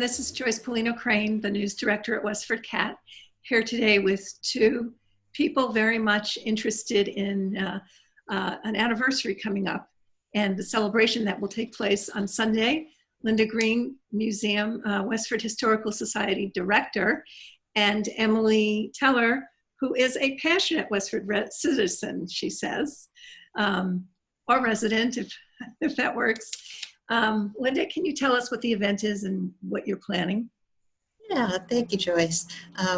this is Joyce Polino-Crane, the news director at WestfordCAT, here today with two people very much interested in an anniversary coming up and the celebration that will take place on Sunday. Linda Greene, Westford Historical Society Director, and Emily Teller, who is a passionate Westford citizen, she says, or resident, if that works. Linda, can you tell us what the event is and what you're planning? Yeah, thank you, Joyce.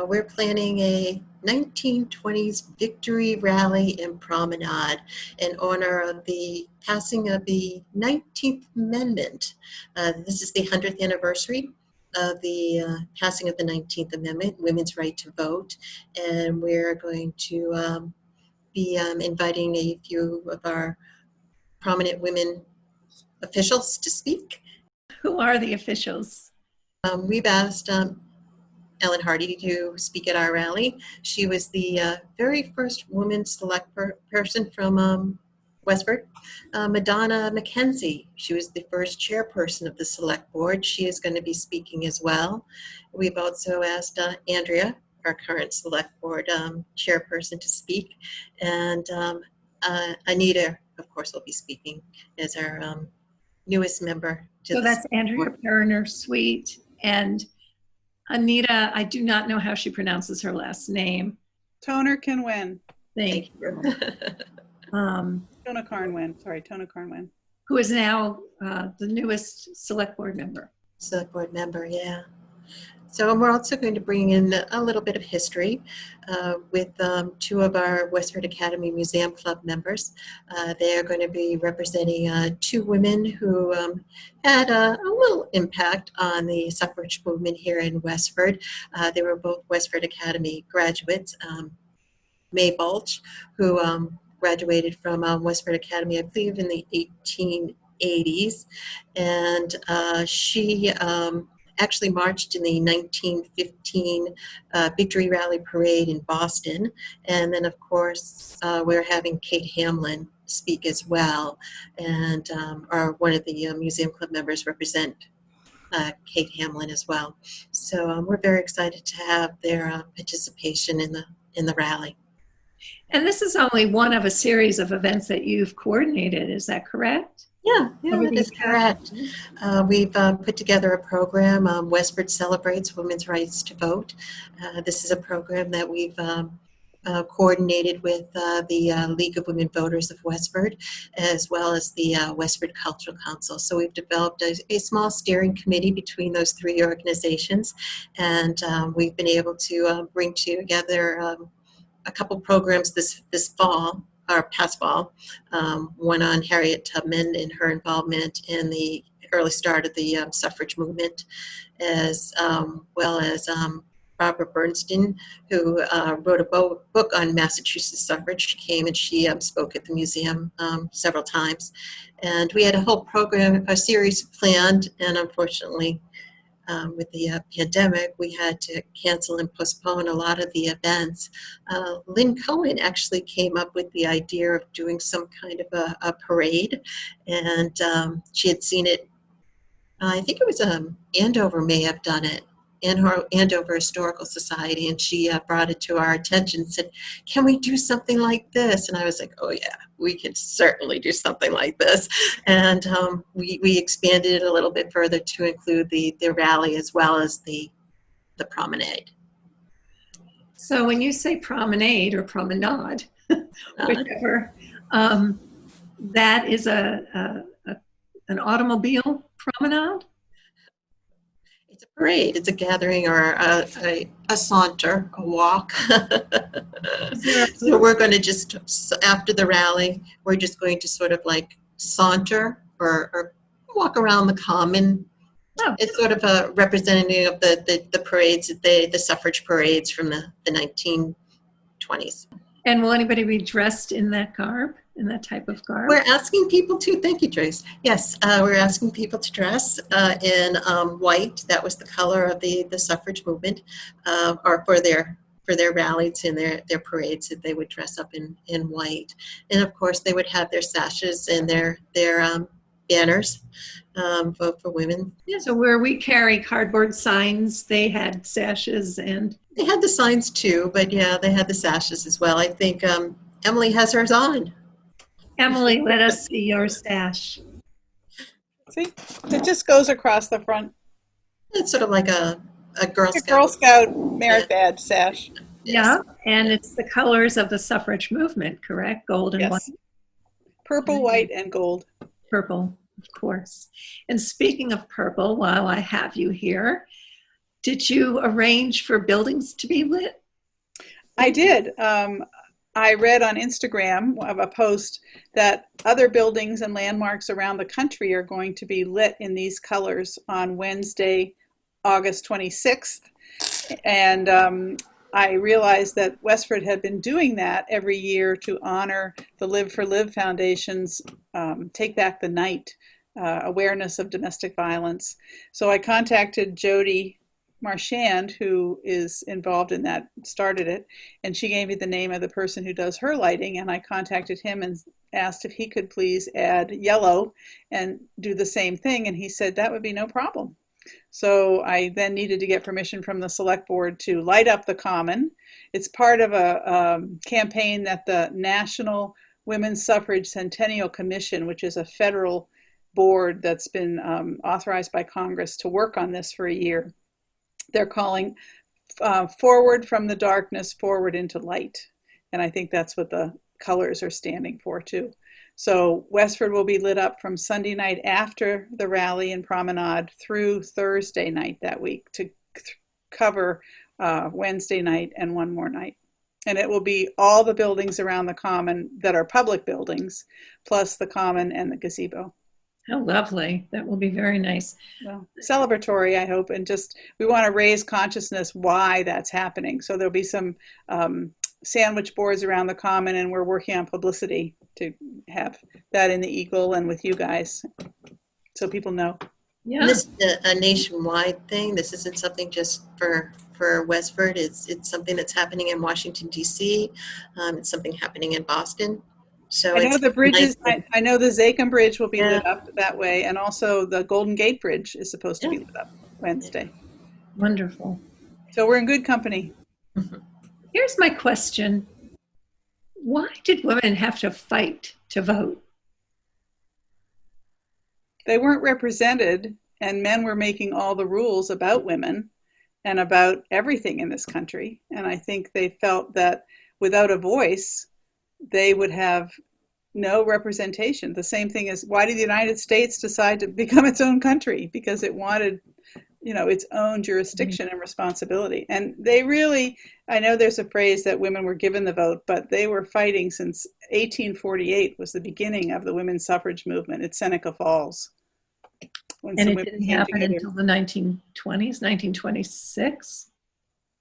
We're planning a 1920s victory rally and promenade in honor of the passing of the 19th Amendment. This is the 100th anniversary of the passing of the 19th Amendment, women's right to vote, and we're going to be inviting a few of our prominent women officials to speak. Who are the officials? We've asked Ellen Hardy to speak at our rally. She was the very first woman select person from Westford. Madonna Mackenzie, she was the first chairperson of the select board. She is going to be speaking as well. We've also asked Andrea, our current select board chairperson, to speak. And Anita, of course, will be speaking as our newest member. So that's Andrea Perriner-Sweet and Anita. I do not know how she pronounces her last name. Toner can win. Thank you. Tona Carnwin. Sorry, Tona Carnwin. Who is now the newest select board member. Select board member, yeah. So we're also going to bring in a little bit of history with two of our Westford Academy Museum Club members. They are going to be representing two women who had a little impact on the suffrage movement here in Westford. They were both Westford Academy graduates. May Balch, who graduated from Westford Academy, I believe, in the 1880s, and she actually marched in the 1915 Victory Rally Parade in Boston. And then, of course, we're having Kate Hamlin speak as well. And one of the Museum Club members represent Kate Hamlin as well. So we're very excited to have their participation in the rally. And this is only one of a series of events that you've coordinated, is that correct? Yeah, that is correct. We've put together a program, Westford Celebrates Women's Rights to Vote. This is a program that we've coordinated with the League of Women Voters of Westford, as well as the Westford Cultural Council. So we've developed a small steering committee between those three organizations, and we've been able to bring together a couple programs this fall, or past fall, one on Harriet Tubman and her involvement in the early start of the suffrage movement, as well as Barbara Bernstein, who wrote a book on Massachusetts suffrage. She came and she spoke at the museum several times. And we had a whole program, a series planned, and unfortunately, with the pandemic, we had to cancel and postpone a lot of the events. Lynn Cohen actually came up with the idea of doing some kind of a parade, and she had seen it. I think it was Andover may have done it, Andover Historical Society, and she brought it to our attention and said, "Can we do something like this?" And I was like, "Oh yeah, we could certainly do something like this." And we expanded it a little bit further to include the rally as well as the promenade. So when you say promenade or promenade, whichever, that is an automobile promenade? It's a parade. It's a gathering or a saunter, a walk. So we're going to just, after the rally, we're just going to sort of like saunter or walk around the common. Oh. It's sort of a representative of the parades, the suffrage parades from the 1920s. And will anybody be dressed in that garb? In that type of garb? We're asking people to, thank you, Joyce. Yes, we're asking people to dress in white. That was the color of the suffrage movement, or for their rallies and their parades, that they would dress up in white. And of course, they would have their sashes and their banners, Vote for Women. Yeah, so where we carry cardboard signs, they had sashes and They had the signs too, but yeah, they had the sashes as well. I think Emily has hers on. Emily, let us see your stash. See, it just goes across the front. It's sort of like a Girl A Scout. Girl Scout merit badge sash. Yeah, and it's the colors of the suffrage movement, correct? Gold and Yes. white, Purple, white, and gold. purple, of course. And speaking of purple, while I have you here, did you arrange for buildings to be lit? I did. I read on Instagram of a post that other buildings and landmarks around the country are going to be lit in these colors on Wednesday, August 26th. And I realized that Westford had been doing that every year to honor the Live for Live Foundation's Take Back the Night awareness of domestic violence. So I contacted Jody Marchand, who is involved in that, started it, and she gave me the name of the person who does her lighting, and I contacted him and asked if he could please add yellow and do the same thing, and he said that would be no problem. So I then needed to get permission from the select board to light up the common. It's part of a campaign that the National Women's Suffrage Centennial Commission, which is a federal board that's been authorized by Congress to work on this for a year. They're calling Forward from the Darkness, Forward into Light. And I think that's what the colors are standing for too. So Westford will be lit up from Sunday night after the rally and promenade through Thursday night that week to cover Wednesday night and one more night. And it will be all the buildings around the common that are public buildings, plus the common and the gazebo. How lovely. That will be very nice. Well, celebratory, I hope, and just we want to raise consciousness why that's happening. So there'll be some sandwich boards around the common, and we're working on publicity to have that in the Eagle and with you guys so people know. Yeah. And this is a nationwide thing. This isn't something just for Westford. It's something that's happening in Washington, D.C. It's something happening in Boston. So I know the bridges, nice. I know the Zachem Bridge will be lit up that way, and also the Golden Gate Bridge is supposed to be lit up Wednesday. Wonderful. So we're in good company. Here's my question. Why did women have to fight to vote? They weren't represented, and men were making all the rules about women and about everything in this country. And I think they felt that without a voice, they would have no representation. The same thing as, why did the United States decide to become its own country? Because it wanted, its own jurisdiction and responsibility. And they really, I know there's a phrase that women were given the vote, but they were fighting since 1848 was the beginning of the women's suffrage movement at Seneca Falls. And it didn't happen until the 1920s, 1926?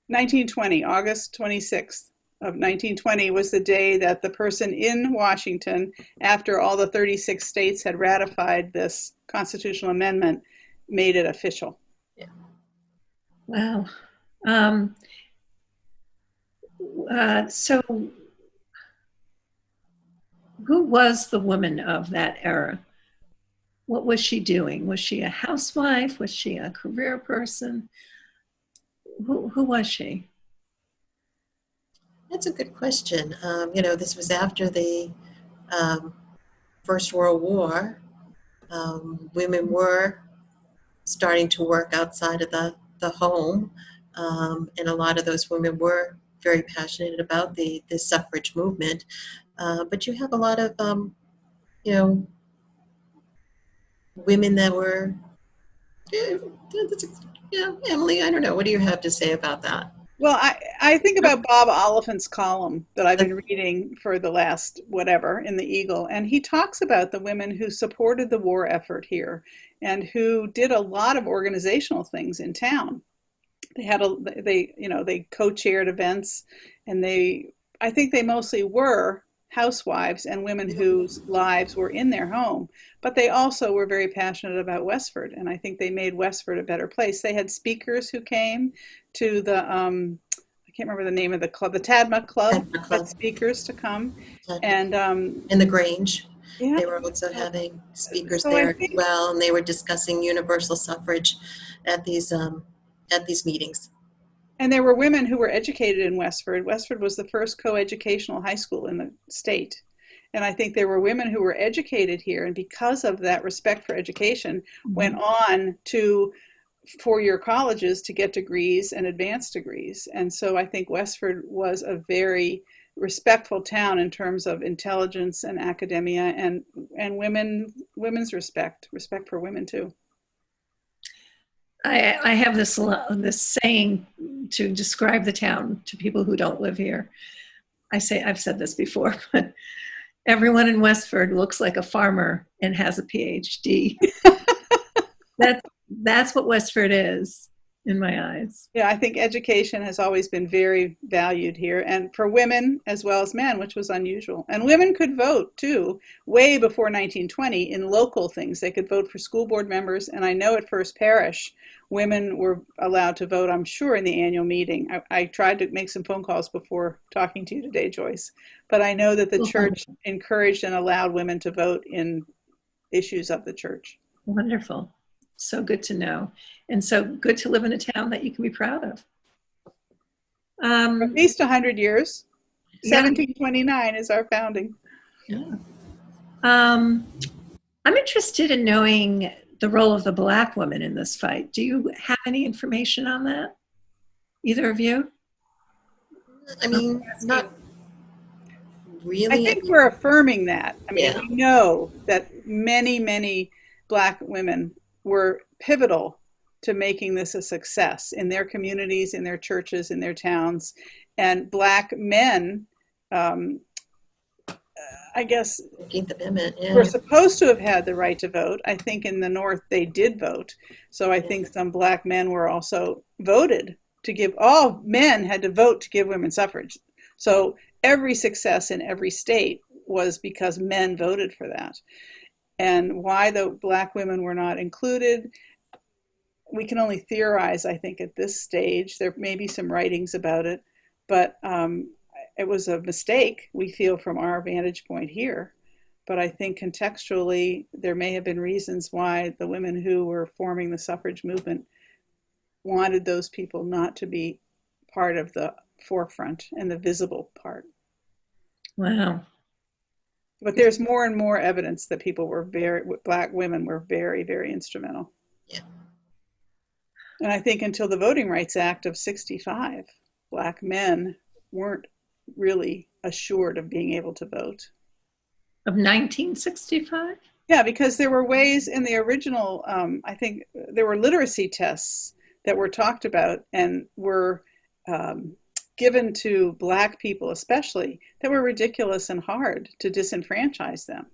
1920, August 26th of 1920 was the day that the person in Washington, after all the 36 states had ratified this constitutional amendment, made it official. Yeah. Wow. So who was the woman of that era? What was she doing? Was she a housewife? Was she a career person? Who was she? That's a good question. This was after the First World War. Women were starting to work outside of the home, and a lot of those women were very passionate about the suffrage movement. But you have a lot of, women that were, Emily, I don't know. What do you have to say about that? Well, I think about Bob Oliphant's column that I've been reading for the last whatever in the Eagle, and he talks about the women who supported the war effort here and who did a lot of organizational things in town. They co-chaired events, and I think they mostly were housewives and women whose lives were in their home, but they also were very passionate about Westford, and I think they made Westford a better place. They had speakers who came to the I can't remember the name of the club, the Tadma Club, had speakers to come, and in the Grange. Yeah. They were also having speakers So I there as think, well, and they were discussing universal suffrage at these meetings. and there were women who were educated in Westford. Westford was the first co-educational high school in the state. And I think there were women who were educated here, and because of that respect for education, went on to four-year colleges to get degrees and advanced degrees. And so I think Westford was a very respectful town in terms of intelligence and academia, and women's respect for women too. I have this saying to describe the town to people who don't live here. I've said this before, but everyone in Westford looks like a farmer and has a PhD. That's what Westford is in my eyes. Yeah, I think education has always been very valued here, and for women as well as men, which was unusual. And women could vote too, way before 1920 in local things. They could vote for school board members, and I know at First Parish, women were allowed to vote, I'm sure, in the annual meeting. I tried to make some phone calls before talking to you today, Joyce, but I know that the church encouraged and allowed women to vote in issues of the church. Wonderful. So good to know. And so good to live in a town that you can be proud of. At least 100 years. Yeah. 1729 is our founding. Yeah. I'm interested in knowing the role of the Black woman in this fight. Do you have any information on that? Either of you? I mean, not really. I think we're affirming that. I mean, Yeah. we know that many Black women were pivotal to making this a success in their communities, in their churches, in their towns. And Black men, I guess, 15th Amendment, yeah. were supposed to have had the right to vote. I think in the North they did vote. So I think some Black men were also voted to give, all men had to vote to give women suffrage. So every success in every state was because men voted for that. And why the Black women were not included, we can only theorize, I think, at this stage. There may be some writings about it, but it was a mistake, we feel, from our vantage point here. But I think contextually, there may have been reasons why the women who were forming the suffrage movement wanted those people not to be part of the forefront and the visible part. Wow. But there's more and more evidence that Black women were very instrumental. Yeah. And I think until the Voting Rights Act of 65, Black men weren't really assured of being able to vote. Of 1965? Yeah, because there were ways in the original, I think there were literacy tests that were talked about and were given to Black people especially, that were ridiculous and hard to disenfranchise them.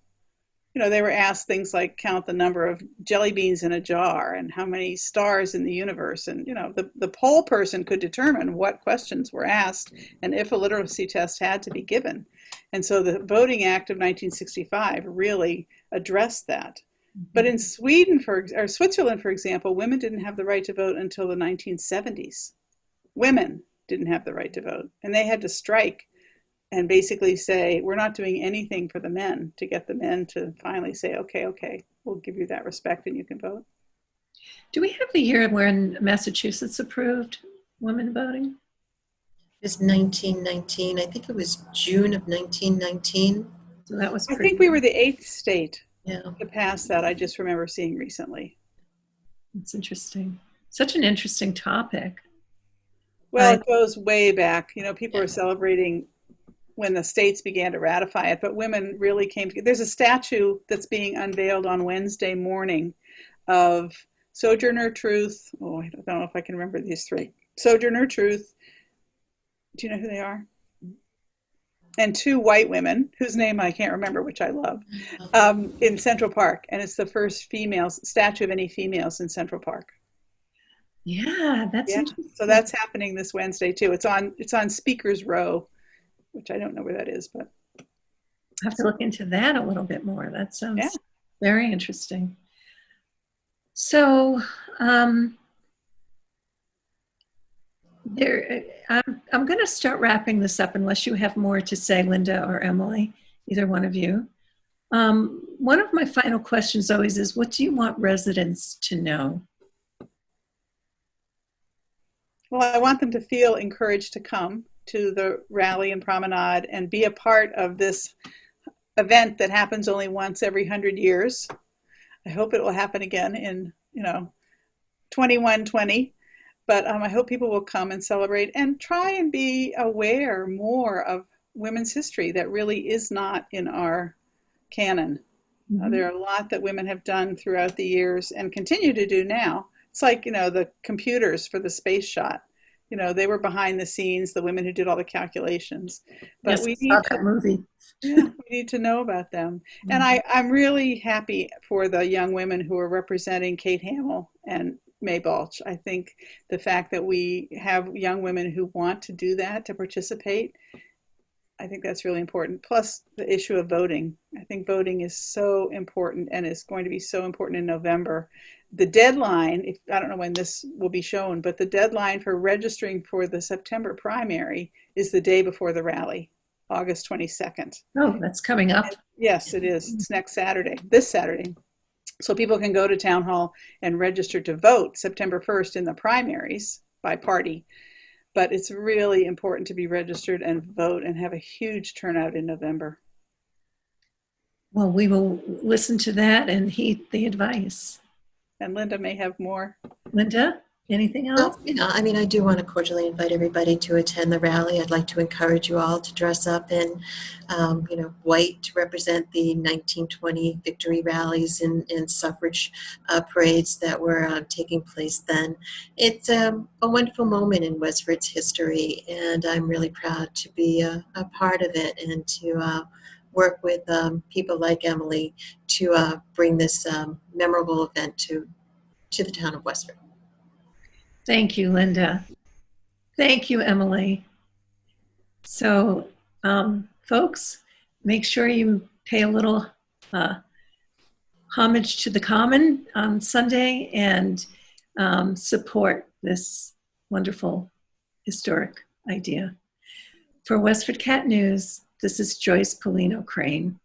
You know, they were asked things like count the number of jelly beans in a jar and how many stars in the universe. And, you know, the poll person could determine what questions were asked and if a literacy test had to be given. And so the Voting Act of 1965 really addressed that. But in Switzerland, for example, women didn't have the right to vote until the 1970s. Women didn't have the right to vote, and they had to strike and basically say, we're not doing anything for the men, to get the men to finally say, okay, we'll give you that respect and you can vote. Do we have the year when Massachusetts approved women voting? It was 1919. I think it was June of 1919. So that was I think we were the 8th state to pass that. I just remember seeing recently. That's interesting. Such an interesting topic. Well, it goes way back. You know, people are celebrating when the states began to ratify it, but women really came together. There's a statue that's being unveiled on Wednesday morning of Sojourner Truth. Oh, I don't know if I can remember these three. Sojourner Truth. Do you know who they are? And two white women, whose name I can't remember, which I love, in Central Park. And it's the first statue of any females in Central Park. Yeah, that's interesting. So that's happening this Wednesday too. It's on Speakers Row, which I don't know where that is, but I have to look into that a little bit more. That sounds very interesting. So I'm going to start wrapping this up unless you have more to say, Linda or Emily, either one of you. One of my final questions always is, what do you want residents to know? Well, I want them to feel encouraged to come to the rally and promenade and be a part of this event that happens only once every 100 years. I hope it will happen again in, 2120. But I hope people will come and celebrate and try and be aware more of women's history that really is not in our canon. There are a lot that women have done throughout the years and continue to do now. It's like, the computers for the space shot. They were behind the scenes, the women who did all the calculations. But Yes, I saw that movie. Yeah, we need to know about them. And I'm really happy for the young women who are representing Kate Hamill and May Balch. I think the fact that we have young women who want to do that, to participate, I think that's really important. Plus the issue of voting. I think voting is so important and is going to be so important in November. The deadline, I don't know when this will be shown, but the deadline for registering for the September primary is the day before the rally, August 22nd. Oh, that's coming up. And yes, it is. It's next Saturday, this Saturday. So people can go to Town Hall and register to vote September 1st in the primaries by party. But it's really important to be registered and vote and have a huge turnout in November. Well, we will listen to that and heed the advice. And Linda may have more. Linda, anything else? I do want to cordially invite everybody to attend the rally. I'd like to encourage you all to dress up in, white to represent the 1920 victory rallies and suffrage parades that were taking place then. It's a wonderful moment in Westford's history, and I'm really proud to be a part of it and to work with people like Emily to bring this memorable event to the town of Westford. Thank you, Linda. Thank you, Emily. So, folks, make sure you pay a little homage to the common on Sunday and support this wonderful historic idea. For WestfordCAT News, this is Joyce Polino Crane.